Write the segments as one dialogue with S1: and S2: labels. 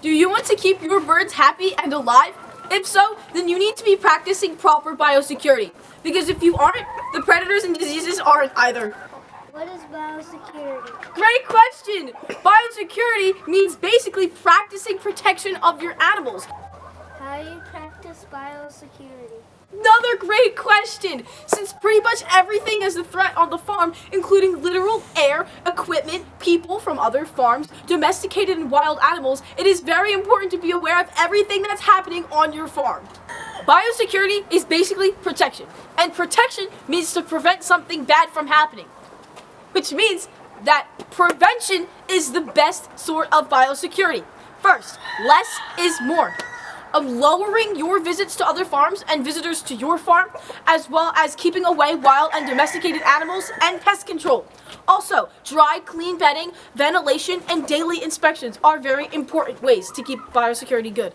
S1: Do you want to keep your birds happy and alive? If so, then you need to be practicing proper biosecurity. Because if you aren't, the predators and diseases aren't either.
S2: What is biosecurity?
S1: Great question! Biosecurity means basically practicing protection of your animals.
S2: How do you practice biosecurity?
S1: Another great question! Since pretty much everything is a threat on the farm, including literal air, equipment, people from other farms, domesticated and wild animals, it is very important to be aware of everything that's happening on your farm. Biosecurity is basically protection, and protection means to prevent something bad from happening, which means that prevention is the best sort of biosecurity. First, less is more. Of lowering your visits to other farms and visitors to your farm, as well as keeping away wild and domesticated animals and pest control. Also, dry, clean bedding, ventilation, and daily inspections are very important ways to keep biosecurity good.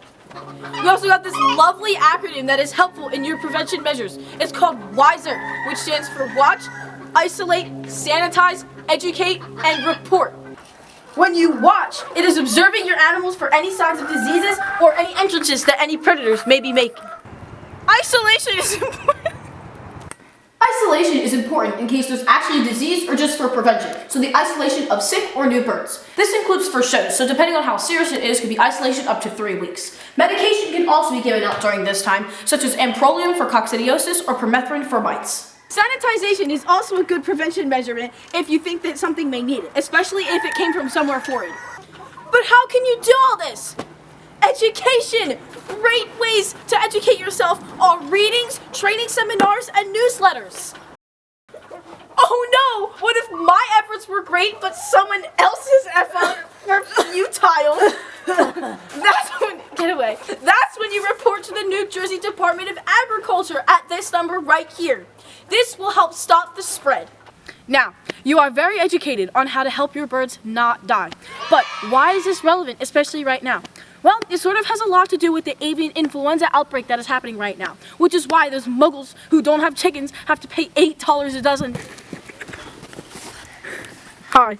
S1: We also got this lovely acronym that is helpful in your prevention measures. It's called WISER, which stands for Watch, Isolate, Sanitize, Educate, and Report. When you watch, it is observing your animals for any signs of diseases or any entrances that any predators may be making. Isolation is important. Isolation is important in case there's actually a disease or just for prevention. So the isolation of sick or new birds. This includes for shows, so depending on how serious it is, could be isolation up to 3 weeks. Medication can also be given out during this time, such as amprolium for coccidiosis or permethrin for mites. Sanitization is also a good prevention measurement if you think that something may need it, especially if it came from somewhere foreign. But how can you do all this? Education! Great ways to educate yourself are readings, training seminars, and newsletters. Oh no! What if my efforts were great, but someone else's efforts were futile? That's when you report to the New Jersey Department of Agriculture at this number right here. This will help stop the spread. Now, you are very educated on how to help your birds not die. But why is this relevant, especially right now? Well, it sort of has a lot to do with the avian influenza outbreak that is happening right now, which is why those muggles who don't have chickens have to pay $8 a dozen. Hi.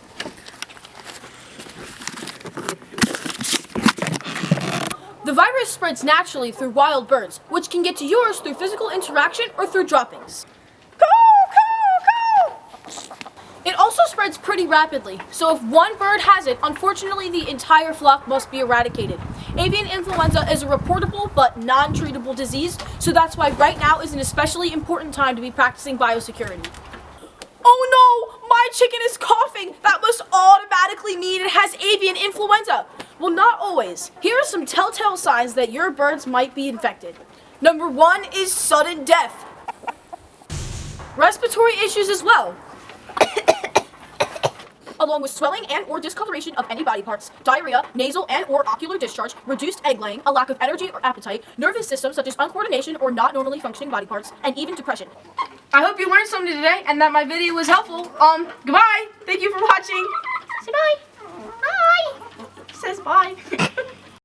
S1: The virus spreads naturally through wild birds, which can get to yours through physical interaction or through droppings. It also spreads pretty rapidly, so if one bird has it, unfortunately the entire flock must be eradicated. Avian influenza is a reportable but non-treatable disease, so that's why right now is an especially important time to be practicing biosecurity. Oh no! My chicken is coughing! That must automatically mean it has avian influenza! Well, not always. Here are some telltale signs that your birds might be infected. Number 1 is sudden death. Respiratory issues as well, along with swelling and or discoloration of any body parts, diarrhea, nasal and or ocular discharge, reduced egg laying, a lack of energy or appetite, nervous system such as uncoordination or not normally functioning body parts, and even depression. I hope you learned something today and that my video was helpful. Goodbye. Thank you for watching. Say bye. Bye. Says bye.